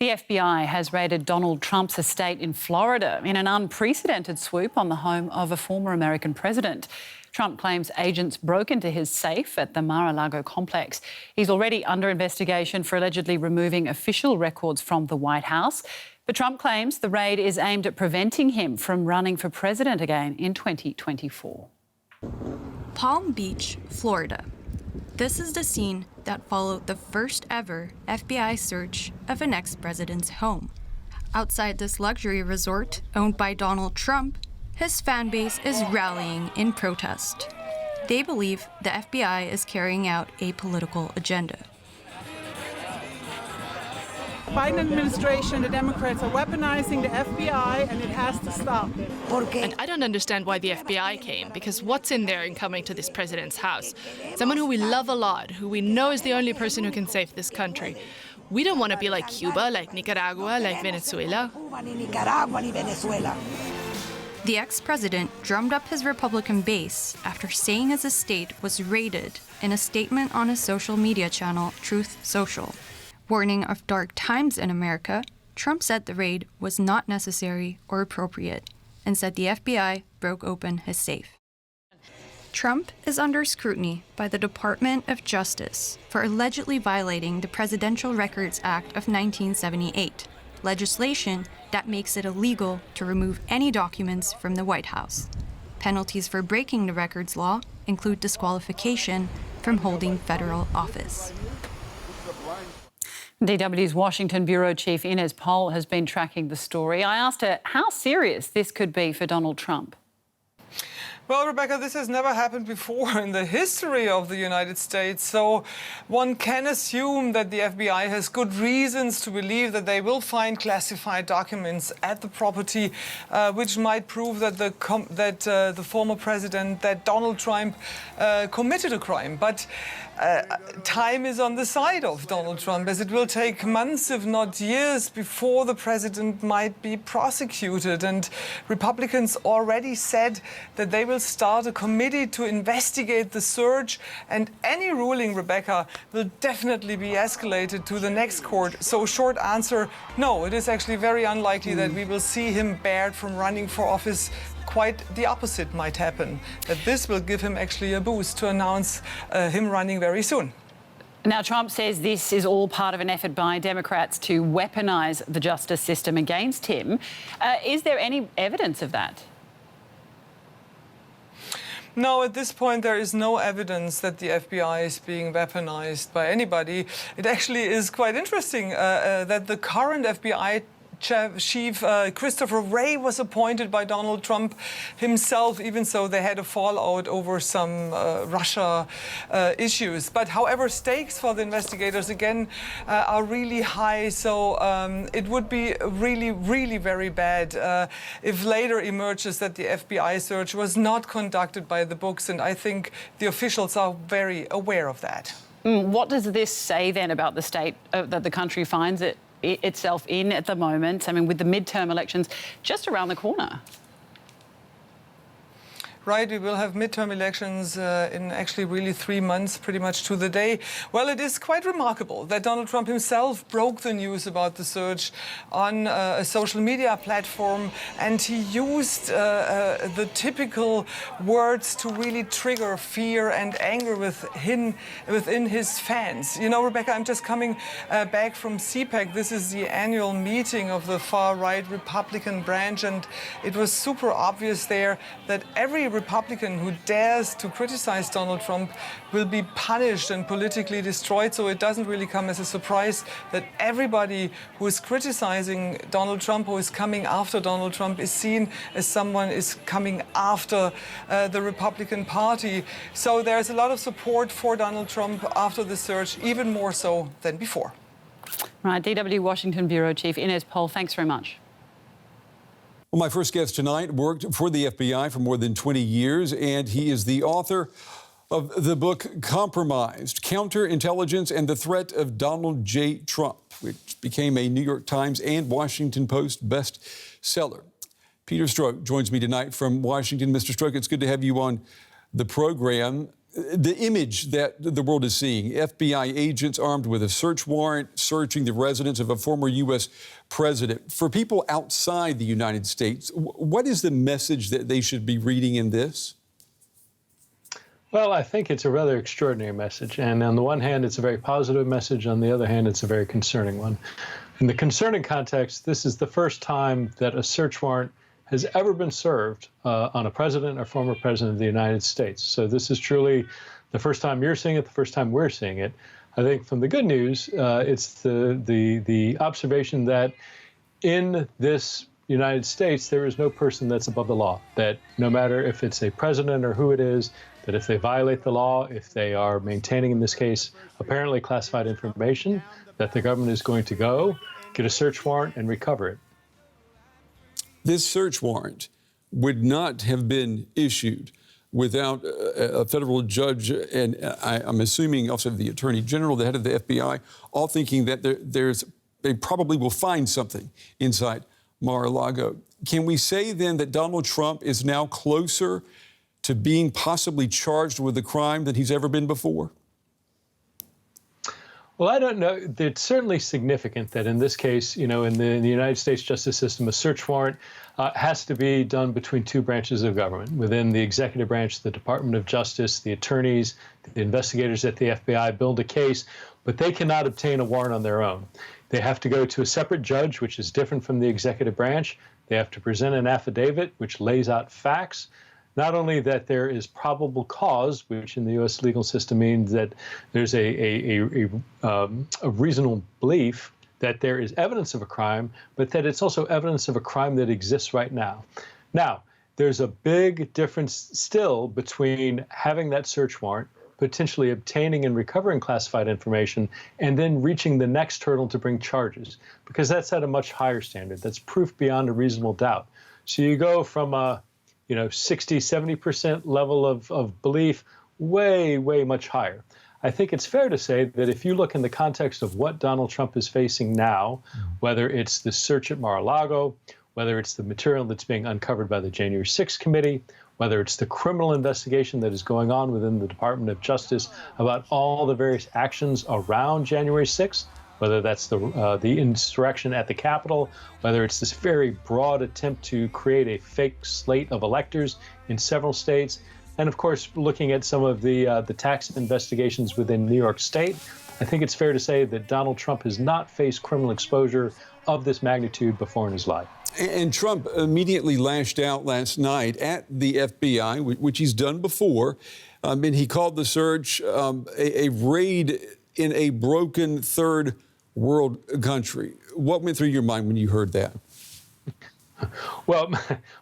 The FBI has raided Donald Trump's estate in Florida in an unprecedented swoop on the home of a former American president. Trump claims agents broke into his safe at the Mar-a-Lago complex. He's already under investigation for allegedly removing official records from the White House. But Trump claims the raid is aimed at preventing him from running for president again in 2024. Palm Beach, Florida. This is the scene that followed the first ever FBI search of an ex-president's home. Outside this luxury resort owned by Donald Trump, his fan base is rallying in protest. They believe the FBI is carrying out a political agenda. Biden administration, the Democrats are weaponizing the FBI, and it has to stop. And I don't understand why the FBI came, because what's in there in coming to this president's house? Someone who we love a lot, who we know is the only person who can save this country. We don't want to be like Cuba, like Nicaragua, like Venezuela. The ex-president drummed up his Republican base after saying his estate was raided in a statement on his social media channel, Truth Social. Warning of dark times in America, Trump said the raid was not necessary or appropriate and said the FBI broke open his safe. Trump is under scrutiny by the Department of Justice for allegedly violating the Presidential Records Act of 1978, legislation that makes it illegal to remove any documents from the White House. Penalties for breaking the records law include disqualification from holding federal office. DW's Washington Bureau Chief Inez Pohl has been tracking the story. I asked her how serious this could be for Donald Trump. Well, Rebecca, this has never happened before in the history of the United States, so one can assume that the FBI has good reasons to believe that they will find classified documents at the property, which might prove that the former president, that Donald Trump, committed a crime. But time is on the side of Donald Trump, as it will take months, if not years, before the president might be prosecuted. And Republicans already said that they will start a committee to investigate the search, and any ruling, Rebecca, will definitely be escalated to the next court. So short answer, no, it is actually very unlikely that we will see him barred from running for office. Quite the opposite might happen, that this will give him actually a boost to announce him running very soon. Now, Trump says this is all part of an effort by Democrats to weaponize the justice system against him. Is there any evidence of that? No, at this point, there is no evidence that the FBI is being weaponized by anybody. It actually is quite interesting that the current FBI Chief Christopher Wray was appointed by Donald Trump himself, even so they had a fallout over some Russia issues. But however, stakes for the investigators, again, are really high. So it would be really, really very bad if later emerges that the FBI search was not conducted by the books. And I think the officials are very aware of that. What does this say then about the state that the country finds itself in at the moment? I mean, with the midterm elections just around the corner. Right, we will have midterm elections in actually really 3 months, pretty much to the day. Well, it is quite remarkable that Donald Trump himself broke the news about the search on a social media platform, and he used the typical words to really trigger fear and anger within his fans. You know, Rebecca, I'm just coming back from CPAC. This is the annual meeting of the far-right Republican branch, and it was super obvious there that every Republican who dares to criticize Donald Trump will be punished and politically destroyed. So it doesn't really come as a surprise that everybody who is criticizing Donald Trump, who is coming after Donald Trump, is seen as someone is coming after the Republican Party. So there's a lot of support for Donald Trump after the search, even more so than before. Right, DW Washington Bureau Chief Inez Pohl, thanks very much. Well, my first guest tonight worked for the FBI for more than 20 years, and he is the author of the book Compromised: Counterintelligence and the Threat of Donald J. Trump, which became a New York Times and Washington Post bestseller. Peter Strzok joins me tonight from Washington. Mr. Strzok, it's good to have you on the program. the image that the world is seeing, FBI agents armed with a search warrant searching the residence of a former U.S. president. For people outside the United States, what is the message that they should be reading in this? Well, I think it's a rather extraordinary message. And on the one hand, it's a very positive message. On the other hand, it's a very concerning one. In the concerning context, this is the first time that a search warrant has ever been served on a president or former president of the United States. So this is truly the first time you're seeing it, the first time we're seeing it. I think from the good news, it's the observation that in this United States, there is no person that's above the law, that no matter if it's a president or who it is, that if they violate the law, if they are maintaining, in this case, apparently classified information, that the government is going to go, get a search warrant, and recover it. This search warrant would not have been issued without a federal judge, and I'm assuming also the Attorney General, the head of the FBI, all thinking that they probably will find something inside Mar-a-Lago. Can we say then that Donald Trump is now closer to being possibly charged with a crime than he's ever been before? Well, I don't know. It's certainly significant that in this case, in the United States justice system, a search warrant has to be done between two branches of government. Within the executive branch, the Department of Justice, the attorneys, the investigators at the FBI build a case, but they cannot obtain a warrant on their own. They have to go to a separate judge, which is different from the executive branch. They have to present an affidavit, which lays out facts. Not only that there is probable cause, which in the U.S. legal system means that there's a reasonable belief that there is evidence of a crime, but that it's also evidence of a crime that exists right now. Now, there's a big difference still between having that search warrant, potentially obtaining and recovering classified information, and then reaching the next hurdle to bring charges, because that's at a much higher standard. That's proof beyond a reasonable doubt. So you go from a 60, 70% level of belief, way, way much higher. I think it's fair to say that if you look in the context of what Donald Trump is facing now, whether it's the search at Mar-a-Lago, whether it's the material that's being uncovered by the January 6th committee, whether it's the criminal investigation that is going on within the Department of Justice about all the various actions around January 6th, whether that's the insurrection at the Capitol, whether it's this very broad attempt to create a fake slate of electors in several states, and of course, looking at some of the tax investigations within New York State, I think it's fair to say that Donald Trump has not faced criminal exposure of this magnitude before in his life. And Trump immediately lashed out last night at the FBI, which he's done before, and he called the search a raid in a broken third world country. What went through your mind when you heard that? Well,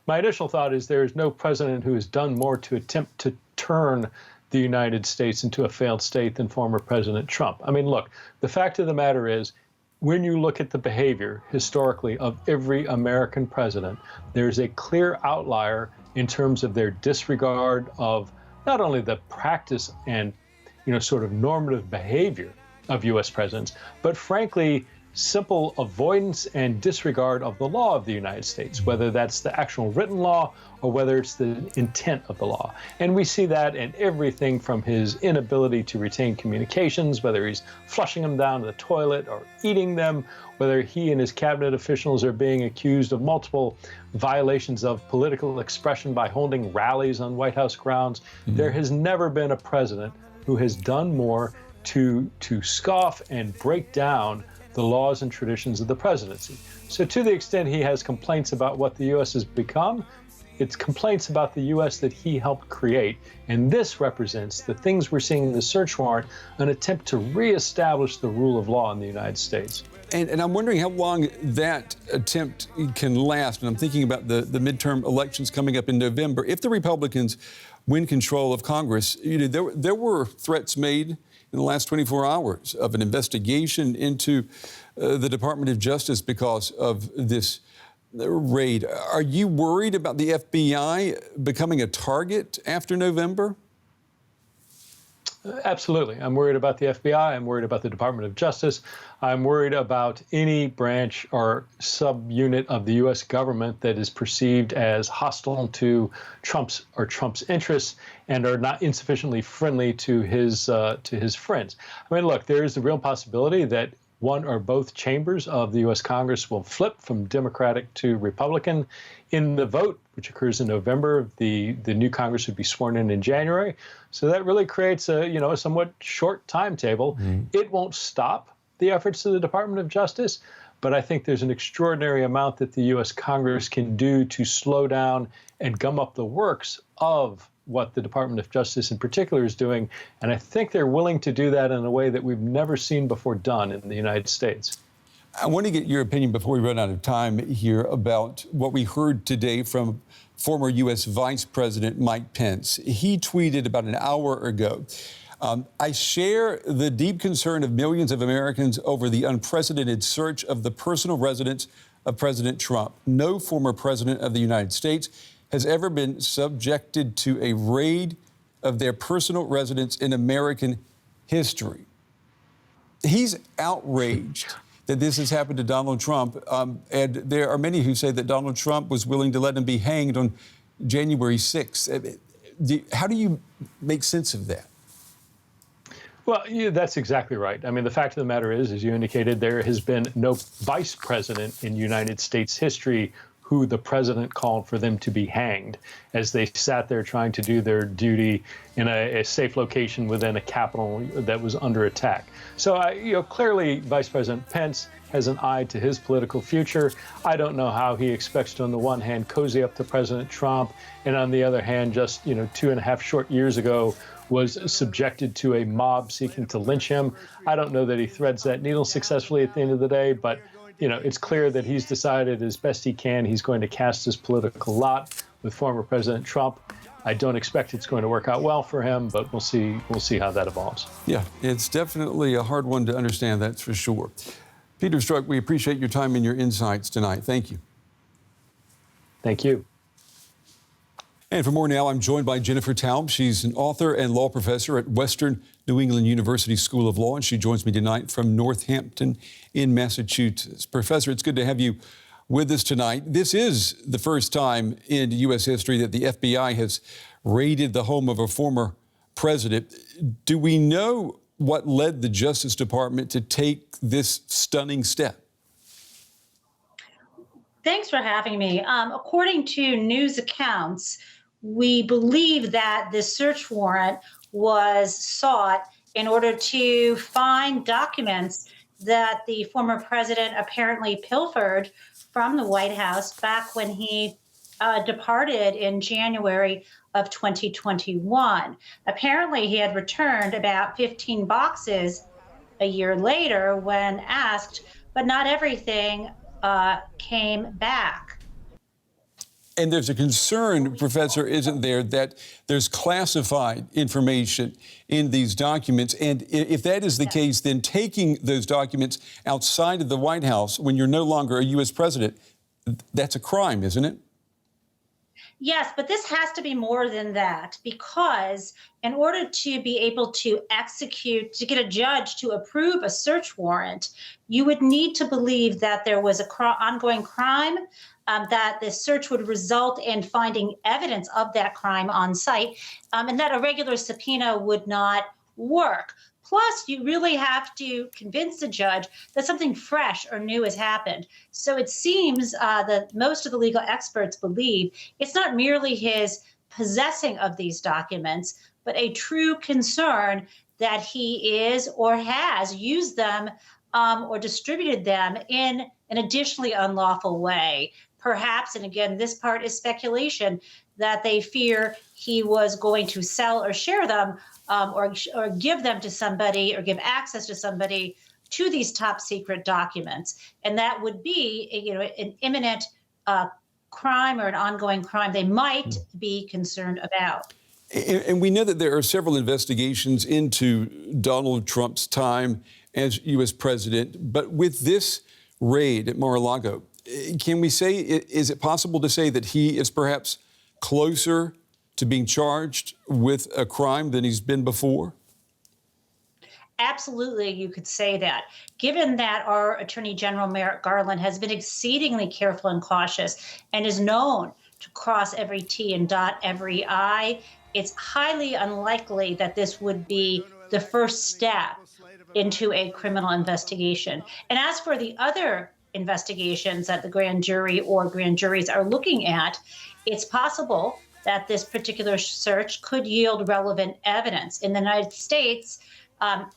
my initial thought is there is no president who has done more to attempt to turn the United States into a failed state than former President Trump. I mean, look, the fact of the matter is, when you look at the behavior historically of every American president, there's a clear outlier in terms of their disregard of not only the practice and sort of normative behavior of U.S. presidents, but frankly, simple avoidance and disregard of the law of the United States, whether that's the actual written law or whether it's the intent of the law. And we see that in everything from his inability to retain communications, whether he's flushing them down the toilet or eating them, whether he and his cabinet officials are being accused of multiple violations of political expression by holding rallies on White House grounds. There has never been a president who has done more to scoff and break down the laws and traditions of the presidency. So to the extent he has complaints about what the U.S. has become, it's complaints about the U.S. that he helped create. And this represents the things we're seeing in the search warrant, an attempt to reestablish the rule of law in the United States. And I'm wondering how long that attempt can last. And I'm thinking about the midterm elections coming up in November. If the Republicans win control of Congress, there were threats made in the last 24 hours of an investigation into the Department of Justice because of this raid. Are you worried about the FBI becoming a target after November? Absolutely. I'm worried about the FBI. I'm worried about the Department of Justice. I'm worried about any branch or subunit of the U.S. government that is perceived as hostile to Trump's interests and are not insufficiently friendly to his friends. I mean, look, there is the real possibility that one or both chambers of the U.S. Congress will flip from Democratic to Republican in the vote, which occurs in November. The new Congress would be sworn in January. So that really creates a somewhat short timetable. It won't stop the efforts of the Department of Justice, but I think there's an extraordinary amount that the U.S. Congress can do to slow down and gum up the works of what the Department of Justice in particular is doing. And I think they're willing to do that in a way that we've never seen before done in the United States. I want to get your opinion before we run out of time here about what we heard today from former U.S. Vice President Mike Pence. He tweeted about an hour ago, I share the deep concern of millions of Americans over the unprecedented search of the personal residence of President Trump. No former president of the United States has ever been subjected to a raid of their personal residence in American history. He's outraged that this has happened to Donald Trump, and there are many who say that Donald Trump was willing to let him be hanged on January 6th. How do you make sense of that? Well, yeah, that's exactly right. I mean, the fact of the matter is, as you indicated, there has been no vice president in United States history who the president called for them to be hanged as they sat there trying to do their duty in a safe location within a Capitol that was under attack. So, clearly, Vice President Pence has an eye to his political future. I don't know how he expects to, on the one hand, cozy up to President Trump, and on the other hand, just 2.5 short years ago, was subjected to a mob seeking to lynch him. I don't know that he threads that needle successfully at the end of the day, but it's clear that he's decided as best he can he's going to cast his political lot with former President Trump. I don't expect it's going to work out well for him, but we'll see how that evolves. Yeah, it's definitely a hard one to understand, that's for sure. Peter Strzok, we appreciate your time and your insights tonight. Thank you. Thank you. And for more now, I'm joined by Jennifer Taub. She's an author and law professor at Western New England University School of Law, and she joins me tonight from Northampton in Massachusetts. Professor, it's good to have you with us tonight. This is the first time in U.S. history that the FBI has raided the home of a former president. Do we know what led the Justice Department to take this stunning step? Thanks for having me. According to news accounts, we believe that this search warrant was sought in order to find documents that the former president apparently pilfered from the White House back when he departed in January of 2021. Apparently, he had returned about 15 boxes a year later when asked, but not everything came back. And there's a concern, Professor, isn't there, that there's classified information in these documents. And if that is the case, then taking those documents outside of the White House when you're no longer a U.S. president, that's a crime, isn't it? Yes, but this has to be more than that, because in order to be able to execute, to get a judge to approve a search warrant, you would need to believe that there was an ongoing crime, that the search would result in finding evidence of that crime on site, and that a regular subpoena would not work. Plus, you really have to convince the judge that something fresh or new has happened. So it seems that most of the legal experts believe it's not merely his possessing of these documents, but a true concern that he is or has used them or distributed them in an additionally unlawful way. Perhaps, and again, this part is speculation, that they fear he was going to sell or share them or give them to somebody or give access to somebody to these top secret documents. And that would be, an imminent crime or an ongoing crime they might be concerned about. And we know that there are several investigations into Donald Trump's time as U.S. president. But with this raid at Mar-a-Lago, can we say, is it possible to say that he is perhaps closer to being charged with a crime than he's been before? Absolutely, you could say that. Given that our Attorney General Merrick Garland has been exceedingly careful and cautious and is known to cross every T and dot every I, it's highly unlikely that this would be the first step into a criminal investigation. And as for the other investigations that the grand jury or grand juries are looking at, it's possible that this particular search could yield relevant evidence. In the United States,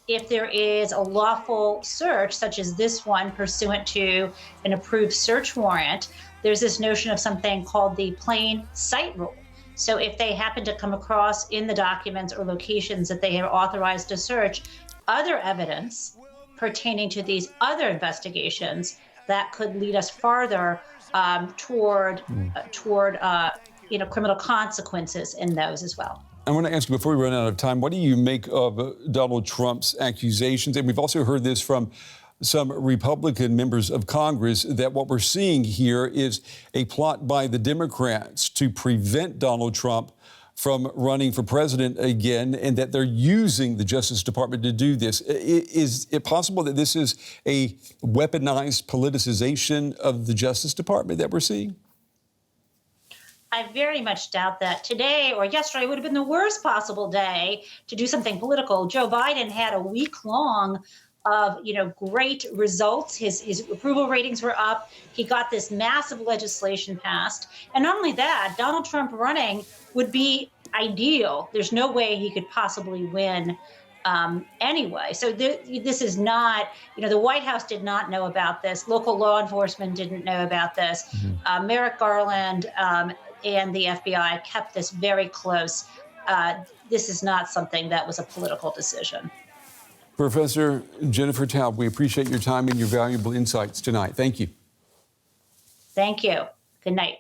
if there is a lawful search, such as this one, pursuant to an approved search warrant, there's this notion of something called the plain sight rule. So if they happen to come across in the documents or locations that they are authorized to search other evidence pertaining to these other investigations, that could lead us farther toward criminal consequences in those as well. I want to ask you, before we run out of time, what do you make of Donald Trump's accusations? And we've also heard this from some Republican members of Congress, that what we're seeing here is a plot by the Democrats to prevent Donald Trump from running for president again, and that they're using the Justice Department to do this. Is it possible that this is a weaponized politicization of the Justice Department that we're seeing? I very much doubt that. Today or yesterday would have been the worst possible day to do something political. Joe Biden had a week long of great results. His approval ratings were up. He got this massive legislation passed. And not only that, Donald Trump running would be ideal. There's no way he could possibly win anyway. So this is not, the White House did not know about this. Local law enforcement didn't know about this. Merrick Garland and the FBI kept this very close. This is not something that was a political decision. Professor Jennifer Taub, we appreciate your time and your valuable insights tonight. Thank you. Thank you. Good night.